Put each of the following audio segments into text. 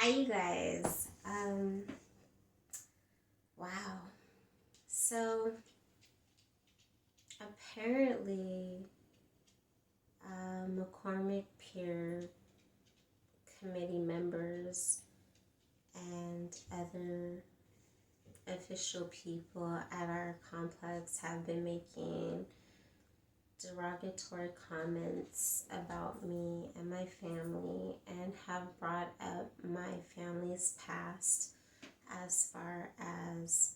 Hi, you guys. Wow. So apparently, McCormick Peer committee members and other official people at our complex have been making derogatory comments about me and my family and have brought up my family's past as far as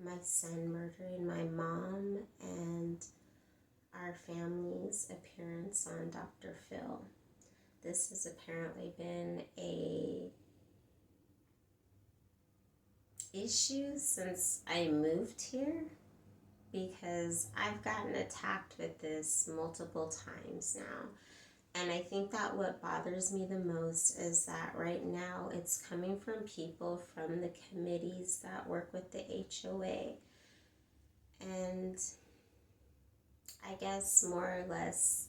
my son murdering my mom and our family's appearance on Dr. Phil. This has apparently been a issue since I moved here because I've gotten attacked with this multiple times now. And I think that what bothers me the most is that right now it's coming from people from the committees that work with the HOA. And I guess more or less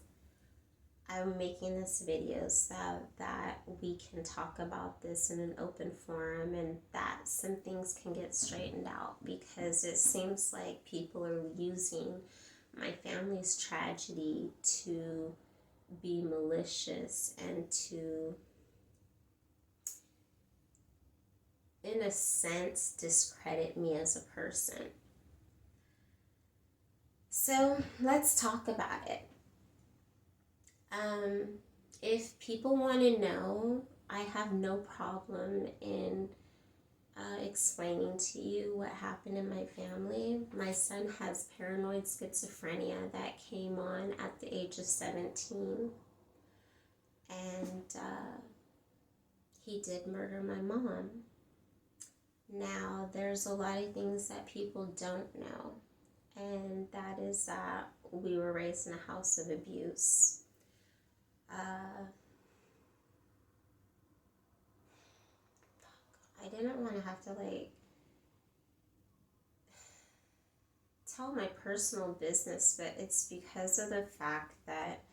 I'm making this video so that we can talk about this in an open forum and that some things can get straightened out, because it seems like people are using my family's tragedy to be malicious and to, in a sense, discredit me as a person. So let's talk about it. If people want to know, I have no problem in explaining to you what happened in my family. My son has paranoid schizophrenia that came on at the age of 17. And he did murder my mom. Now, there's a lot of things that people don't know. And that is that we were raised in a house of abuse. I didn't want to have to tell my personal business, but it's because of the fact that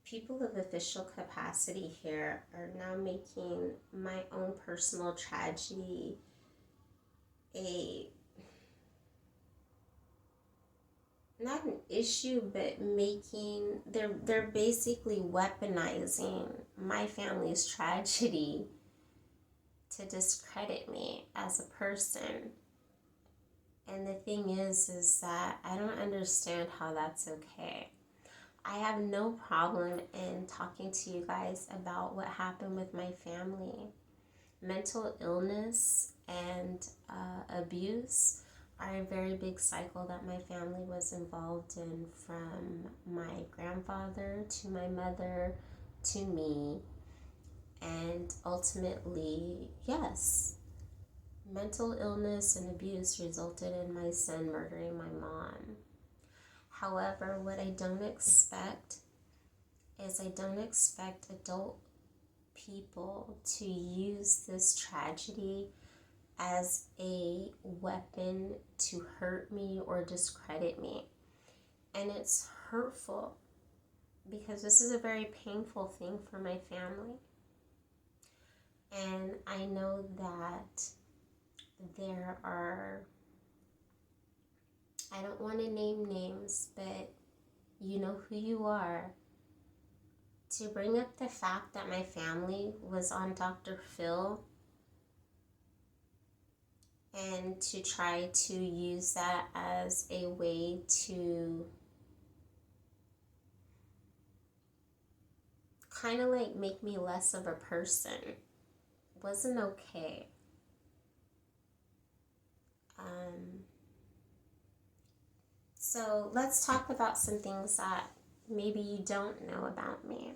people of official capacity here are now making my own personal tragedy not an issue, but they're basically weaponizing my family's tragedy to discredit me as a person. And the thing is that I don't understand how that's okay. I have no problem in talking to you guys about what happened with my family. Mental illness and abuse are a very big cycle that my family was involved in, from my grandfather to my mother to me. And ultimately, yes, mental illness and abuse resulted in my son murdering my mom. However, what I don't expect is adult people to use this tragedy as a weapon to hurt me or discredit me. And it's hurtful because this is a very painful thing for my family. And I know that there are, I don't want to name names, but you know who you are, to bring up the fact that my family was on Dr. Phil and to try to use that as a way to kind of make me less of a person wasn't okay. So let's talk about some things that maybe you don't know about me.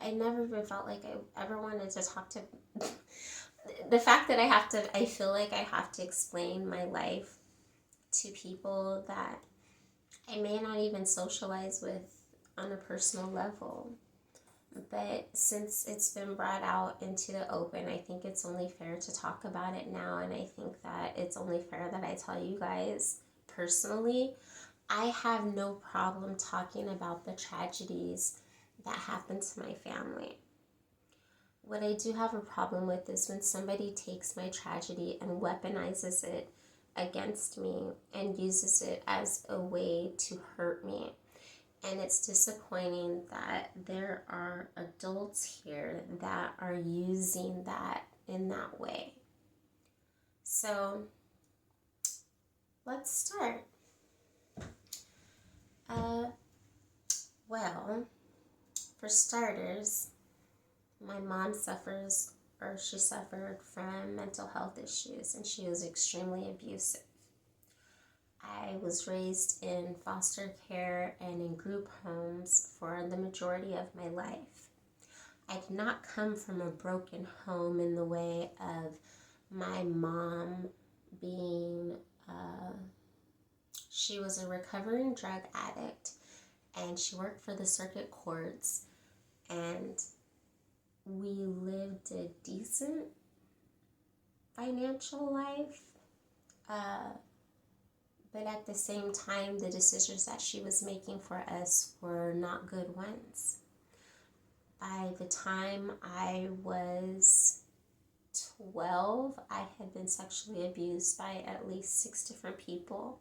I never even felt like I ever wanted to talk to the fact that I feel like I have to explain my life to people that I may not even socialize with on a personal level. But since it's been brought out into the open, I think it's only fair to talk about it now, and I think that it's only fair that I tell you guys personally. I have no problem talking about the tragedies that happened to my family. What I do have a problem with is when somebody takes my tragedy and weaponizes it against me and uses it as a way to hurt me. And it's disappointing that there are adults here that are using that in that way. So let's start. Well, for starters, my mom she suffered from mental health issues, and she was extremely abusive. I was raised in foster care and in group homes for the majority of my life. I did not come from a broken home in the way of my mom being, she was a recovering drug addict, and she worked for the circuit courts, and we lived a decent financial life, but at the same time, the decisions that she was making for us were not good ones. By the time I was 12, I had been sexually abused by at least 6 different people.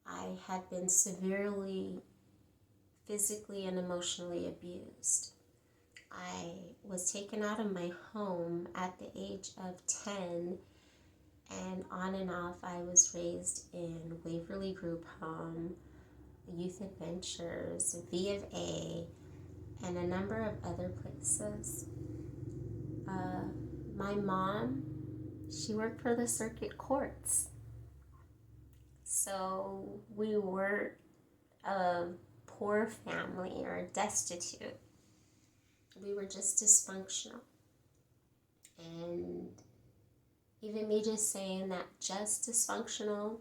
I had been severely physically and emotionally abused. I was taken out of my home at the age of 10, and on and off I was raised in Waverly Group Home, Youth Adventures, V of A, and a number of other places. My mom, she worked for the circuit courts. So we weren't a poor family or destitute. We were just dysfunctional. And even me just saying that just dysfunctional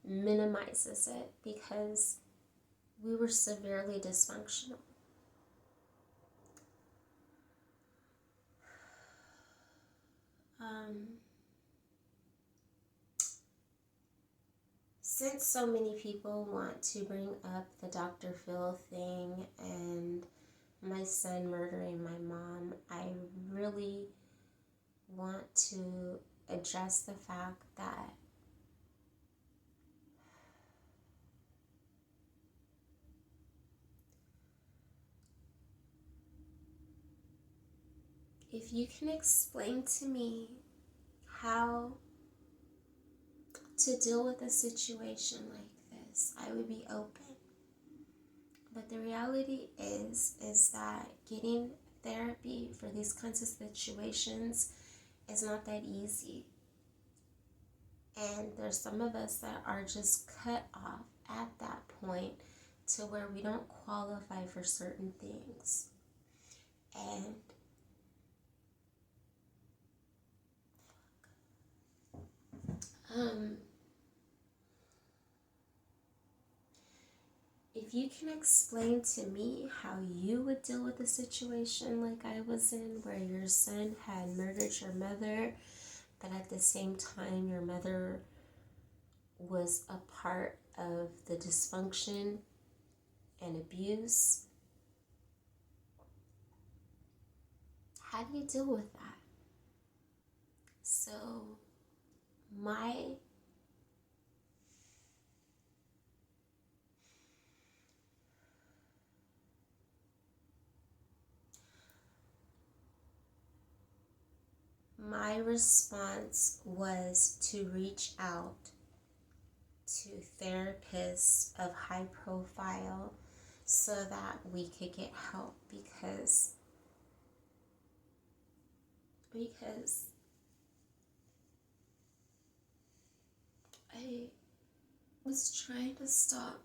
minimizes it, because we were severely dysfunctional. Since so many people want to bring up the Dr. Phil thing and my son murdering my mom, I really want to address the fact that if you can explain to me how to deal with a situation like this, I would be open. But the reality is that getting therapy for these kinds of situations is not that easy. And there's some of us that are just cut off at that point to where we don't qualify for certain things. And if you can explain to me how you would deal with a situation like I was in, where your son had murdered your mother, but at the same time your mother was a part of the dysfunction and abuse, how do you deal with that? So my response was to reach out to therapists of high profile so that we could get help, because I was trying to stop.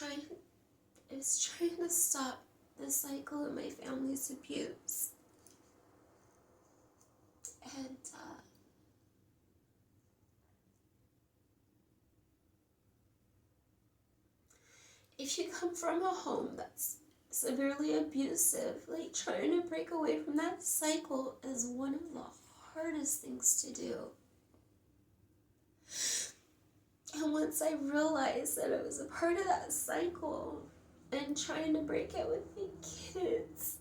I was trying to stop the cycle of my family's abuse. And if you come from a home that's severely abusive. Like, trying to break away from that cycle is one of the hardest things to do. And once I realized that I was a part of that cycle and trying to break it with the kids,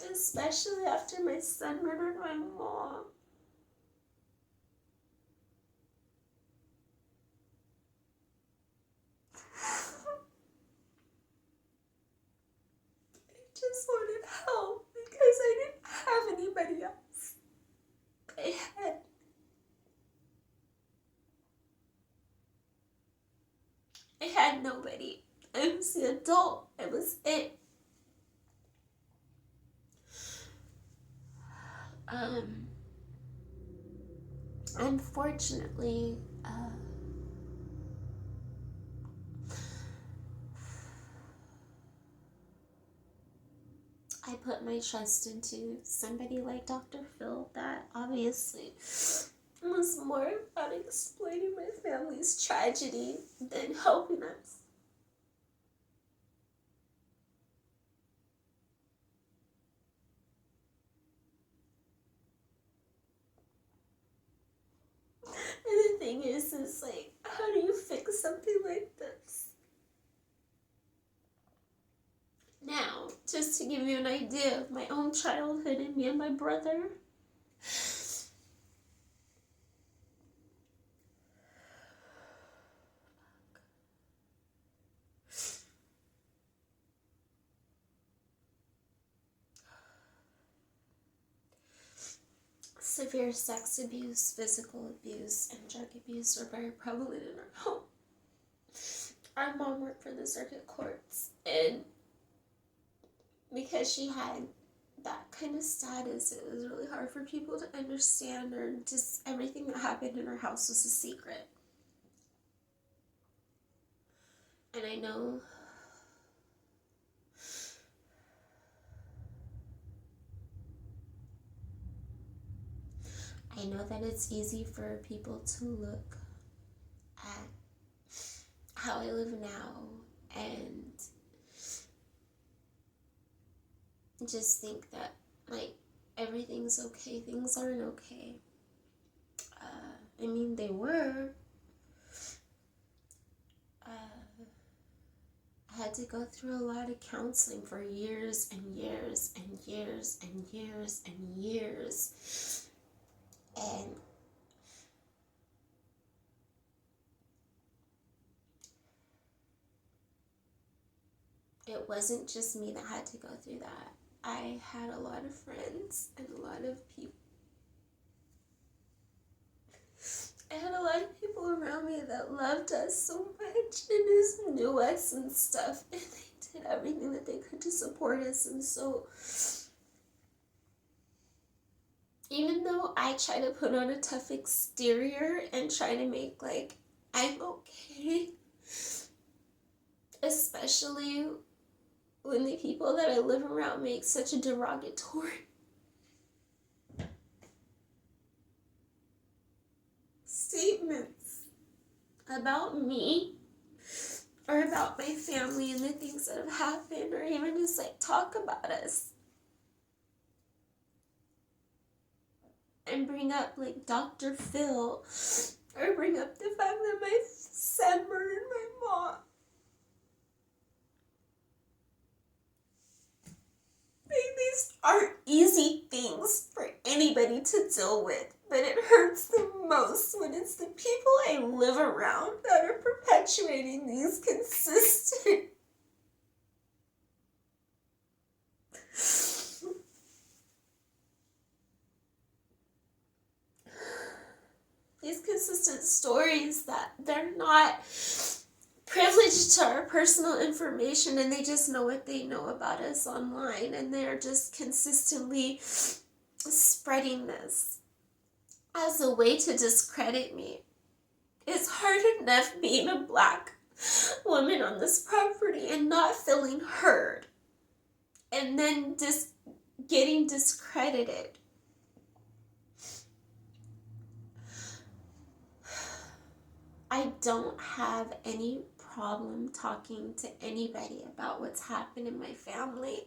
especially after my son murdered my mom, I just wanted help because I didn't have anybody else. I had nobody. I was the adult. I was it. Unfortunately, I put my trust into somebody like Dr. Phil that obviously was more about explaining my family's tragedy than helping us. And the thing is like, how do you fix something like this? Now, just to give you an idea of my own childhood and me and my brother, severe sex abuse, physical abuse, and drug abuse were very prevalent in our home. Our mom worked for the circuit courts, and because she had that kind of status, it was really hard for people to understand, or just everything that happened in her house was a secret. And I know that it's easy for people to look at how I live now and just think that, like, everything's okay. Things aren't okay. I mean, they were. I had to go through a lot of counseling for years and years and years and years and years. And it wasn't just me that had to go through that. I had a lot of friends and a lot of people. I had a lot of people around me that loved us so much and just knew us and stuff. And they did everything that they could to support us. And so, even though I try to put on a tough exterior and try to make, like, I'm okay, especially when the people that I live around make such a derogatory statements about me or about my family and the things that have happened, or even just like talk about us and bring up like Dr. Phil, or bring up the fact that my son murdered my mom. These aren't easy things for anybody to deal with, but it hurts the most when it's the people I live around that are perpetuating these consistent stories that they're not privileged to our personal information, and they just know what they know about us online, and they're just consistently spreading this as a way to discredit me. It's hard enough being a Black woman on this property and not feeling heard, and then just getting discredited. I don't have any problem talking to anybody about what's happened in my family.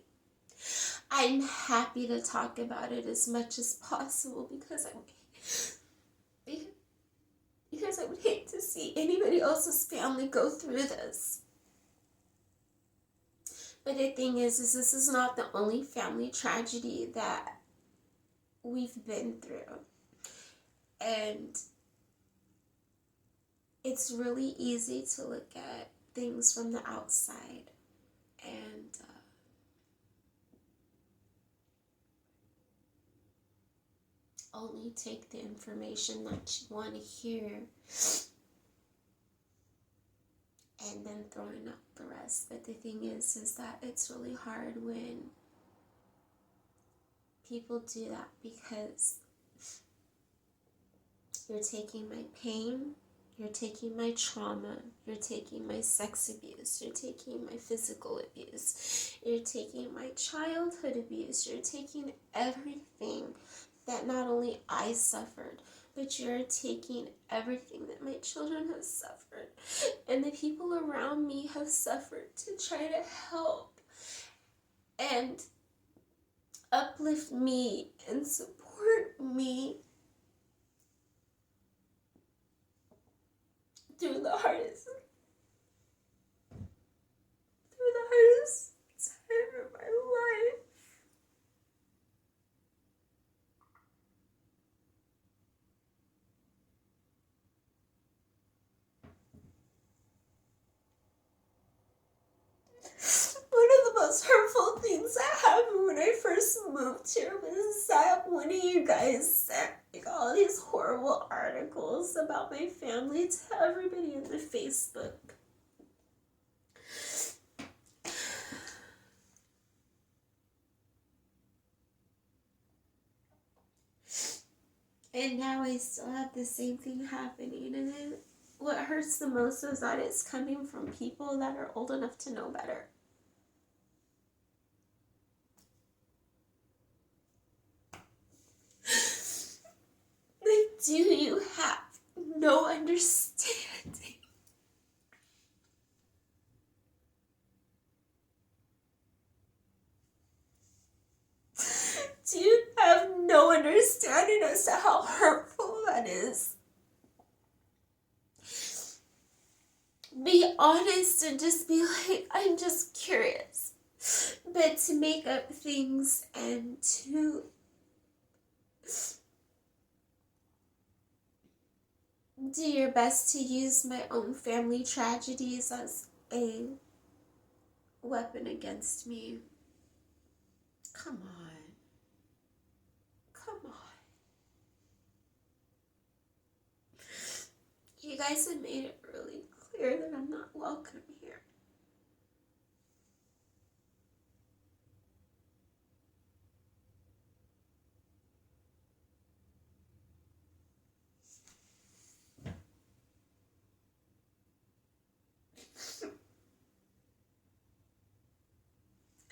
I'm happy to talk about it as much as possible because I would hate to see anybody else's family go through this. But the thing is this is not the only family tragedy that we've been through. And it's really easy to look at things from the outside and only take the information that you want to hear and then throwing out the rest. But the thing is that it's really hard when people do that, because you're taking my pain, you're taking my trauma, you're taking my sex abuse, you're taking my physical abuse, you're taking my childhood abuse, you're taking everything that not only I suffered, but you're taking everything that my children have suffered and the people around me have suffered to try to help and uplift me and support me through the hardest time of my life. One of the most hurtful things that happened when I first moved here was that one of you guys sent all these horrible articles about my family to everybody in the Facebook. And now I still have the same thing happening. And then what hurts the most is that it's coming from people that are old enough to know better. Like, do you have no understanding? Do you have no understanding as to how hurtful that is? Be honest and just be like, I'm just curious. But to make up things and to do your best to use my own family tragedies as a weapon against me. Come on. You guys have made it really clear that I'm not welcome here.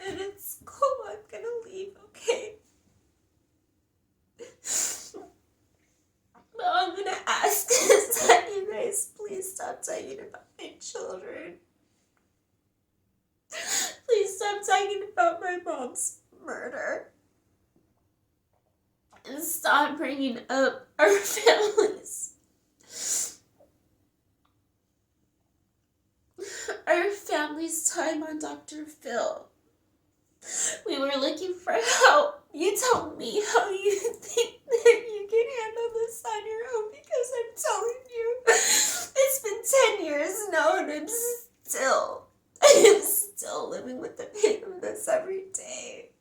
And it's cool, I'm gonna leave, okay? But all I'm gonna ask is that you guys please stop talking about my children. Please stop talking about my mom's murder. And stop bringing up our families. Our family's time on Dr. Phil. We were looking for help. You told me how you think that you can handle this on your own, because I'm telling you, it's been 10 years now and I'm still living with the pain of this every day.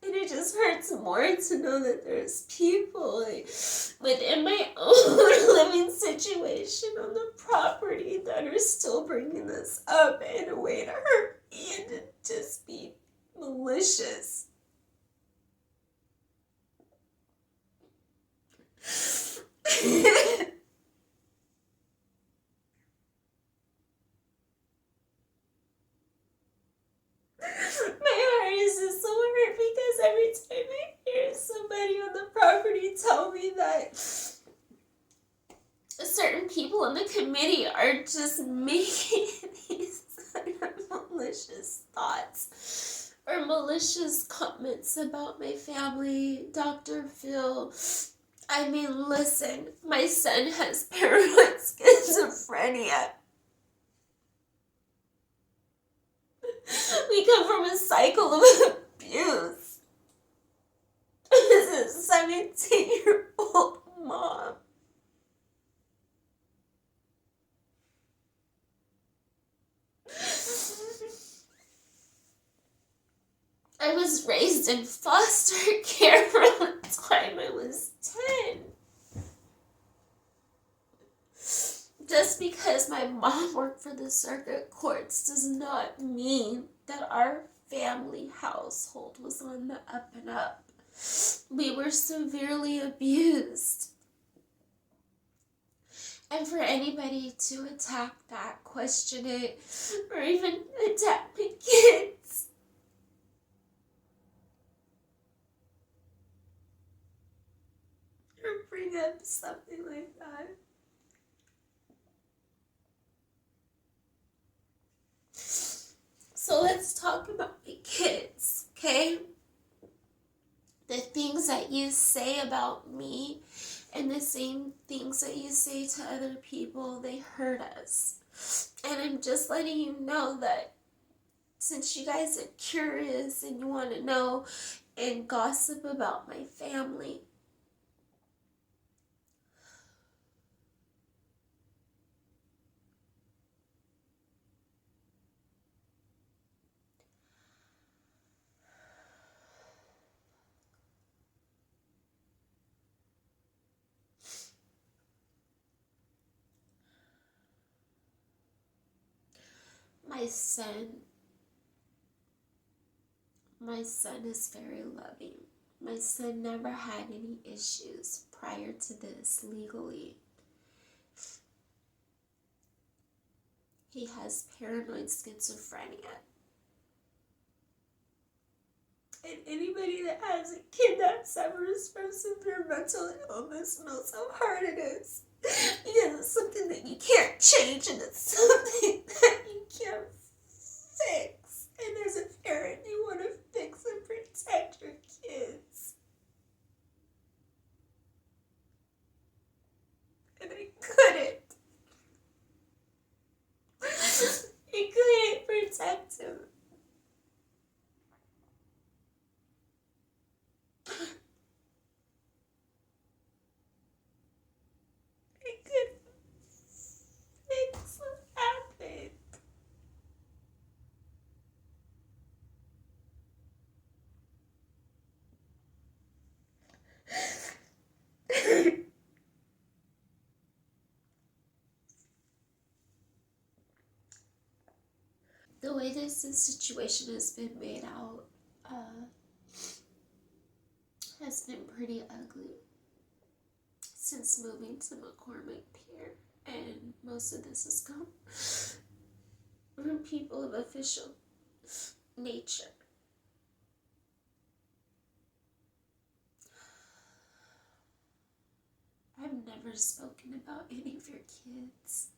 And it just hurts more to know that there's people within my own living situation on the property that are still bringing this up in a way to hurt me and to just be malicious. My heart is just so hurt because every time I hear somebody on the property tell me that certain people in on the committee are just making these malicious thoughts or malicious comments about my family. Dr. Phil, I mean, listen, my son has paranoid schizophrenia. We come from a cycle of abuse. As a 17-year-old mom. I was raised in foster care from the time I was 10. Just because my mom worked for the circuit courts does not mean that our family household was on the up and up. We were severely abused. And for anybody to attack that, question it, or even attack the kids, or bring up something like that, so let's talk about the kids, okay? The things that you say about me and the same things that you say to other people, they hurt us. And I'm just letting you know that since you guys are curious and you want to know and gossip about my family, my son is very loving. My son never had any issues prior to this legally. He has paranoid schizophrenia. And anybody that has a kid that suffers from severe mental illness knows how hard it is. Because it's something that you can't change and it's something that you can't fix. And as a parent, you want to fix and protect your kids. And I couldn't. I couldn't protect him. I couldn't fix what happened. The way this situation has been made out has been pretty ugly since moving to McCormick Pier, and most of this has come from people of official nature. I've never spoken about any of your kids,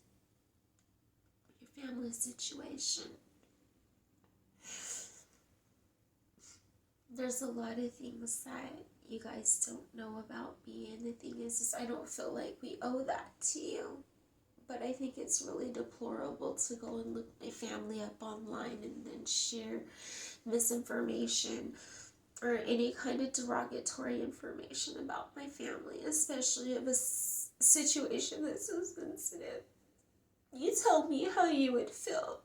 your family situation. There's a lot of things that you guys don't know about me, and the thing is I don't feel like we owe that to you. But I think it's really deplorable to go and look my family up online and then share misinformation or any kind of derogatory information about my family, especially of a situation that's so sensitive. You tell me how you would feel.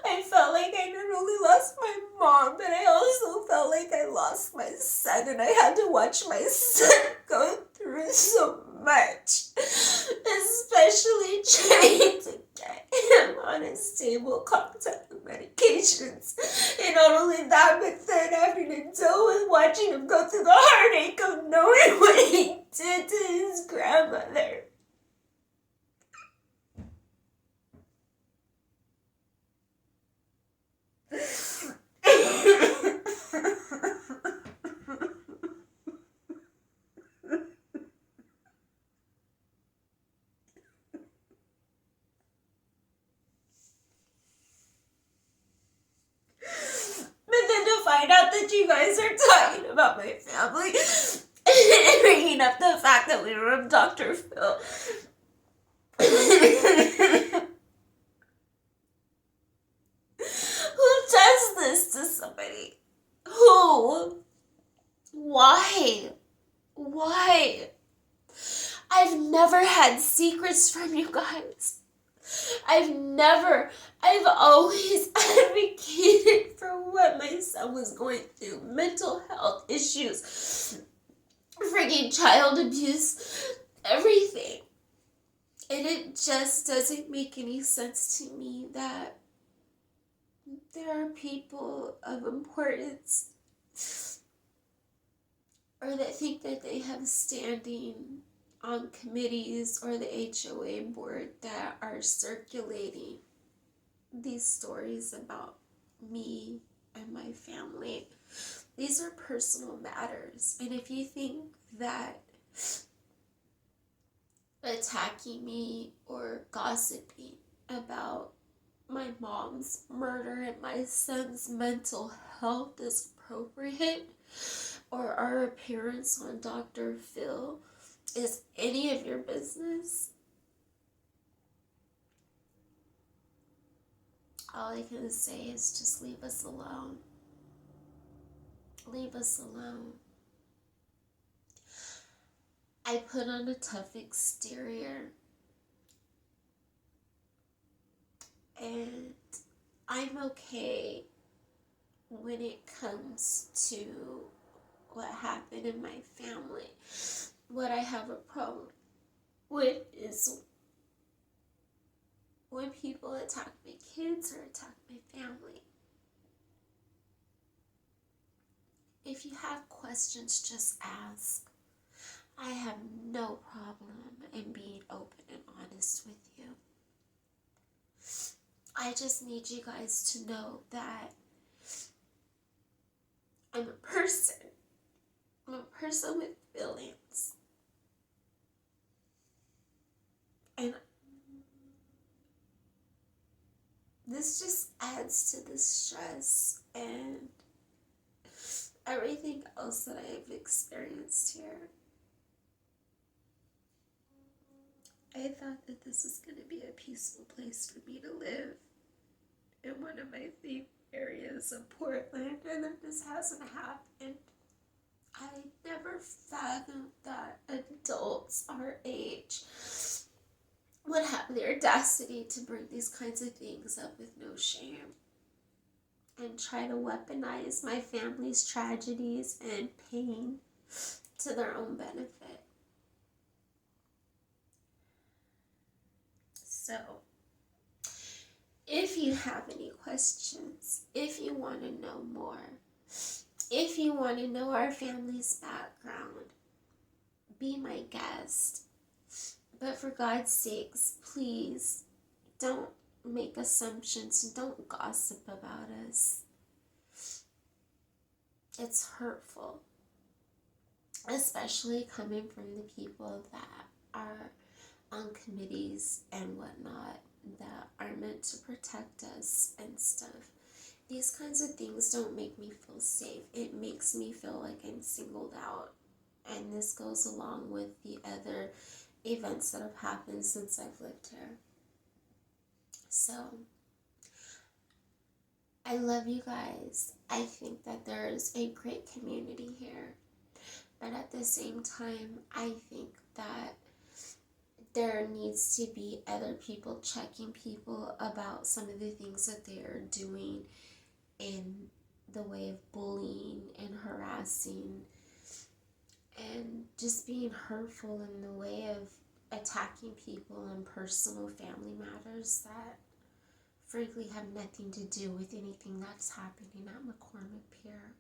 I felt like I not only lost my mom, but I also felt like I lost my son, and I had to watch my son go through so much, especially trying to get him on a stable contact with medications. And not only that, but then having to deal with watching him go through the heartache of knowing what he did to his grandmother. that you guys are talking about my family and bringing up the fact that we were with Dr. Phil. Who does this to somebody? Who? Why? Why? I've never had secrets from you guys. I've always advocated for what my son was going through. Mental health issues, freaking child abuse, everything. And it just doesn't make any sense to me that there are people of importance or that think that they have standing on committees or the HOA board that are circulating these stories about me and my family. These are personal matters. And if you think that attacking me or gossiping about my mom's murder and my son's mental health is appropriate, or our appearance on Dr. Phil is any of your business, all I can say is just leave us alone. Leave us alone. I put on a tough exterior, and I'm okay when it comes to what happened in my family. What I have a problem with is when people attack my kids or attack my family. If you have questions, just ask. I have no problem in being open and honest with you. I just need you guys to know that I'm a person. I'm a person with feelings. And this just adds to the stress and everything else that I've experienced here. I thought that this was going to be a peaceful place for me to live in one of my favorite areas of Portland, and then this hasn't happened. I never fathomed that adults our age would have the audacity to bring these kinds of things up with no shame and try to weaponize my family's tragedies and pain to their own benefit. So, if you have any questions, if you want to know more, if you want to know our family's background, be my guest. But for God's sakes, please don't make assumptions and don't gossip about us. It's hurtful, especially coming from the people that are on committees and whatnot that are meant to protect us and stuff. These kinds of things don't make me feel safe. It makes me feel like I'm singled out. And this goes along with the other events that have happened since I've lived here. So, I love you guys. I think that there is a great community here. But at the same time, I think that there needs to be other people checking people about some of the things that they are doing in the way of bullying and harassing and just being hurtful in the way of attacking people in personal family matters that frankly have nothing to do with anything that's happening at McCormick Pier.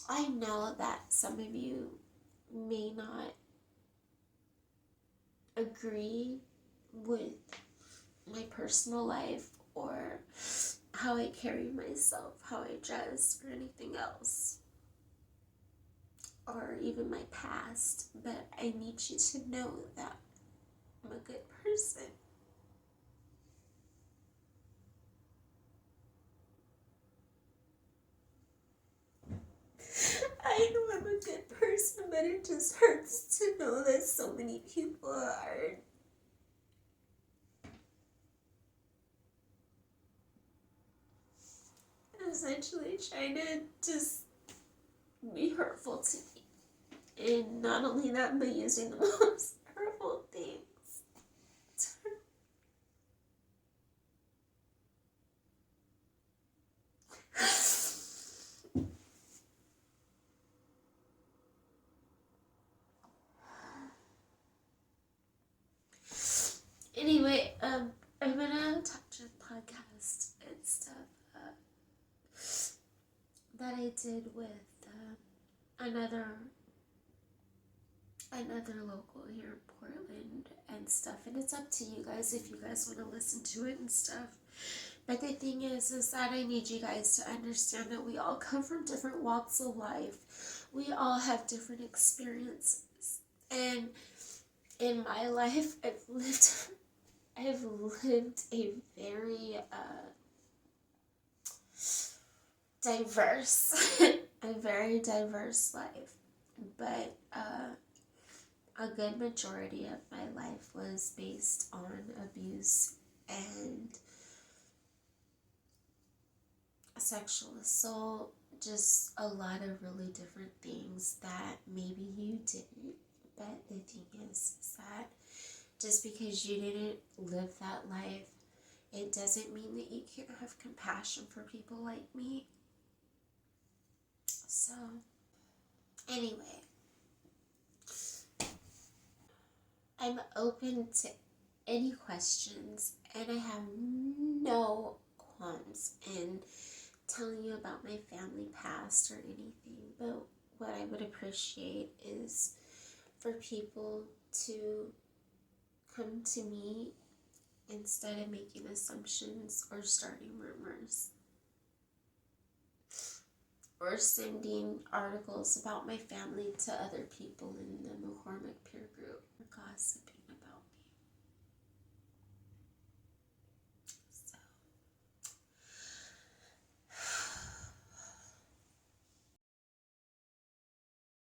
I know that some of you may not agree with my personal life or how I carry myself, how I dress, or anything else, or even my past, but I need you to know that I'm a good person. good person, but it just hurts to know that so many people are essentially trying to just be hurtful to me. And not only that, but using the most hurtful things. Anyway, I'm gonna touch a podcast and stuff that I did with another local here in Portland and stuff, and it's up to you guys if you guys want to listen to it and stuff. But the thing is that I need you guys to understand that we all come from different walks of life. We all have different experiences, and in my life, I've lived a very diverse, a very diverse life, but a good majority of my life was based on abuse and sexual assault, just a lot of really different things that maybe you didn't. But the thing is that just because you didn't live that life, it doesn't mean that you can't have compassion for people like me. So, anyway, I'm open to any questions, and I have no qualms in telling you about my family past or anything. But what I would appreciate is for people to come to me instead of making assumptions or starting rumors or sending articles about my family to other people in the McCormick peer group or gossiping.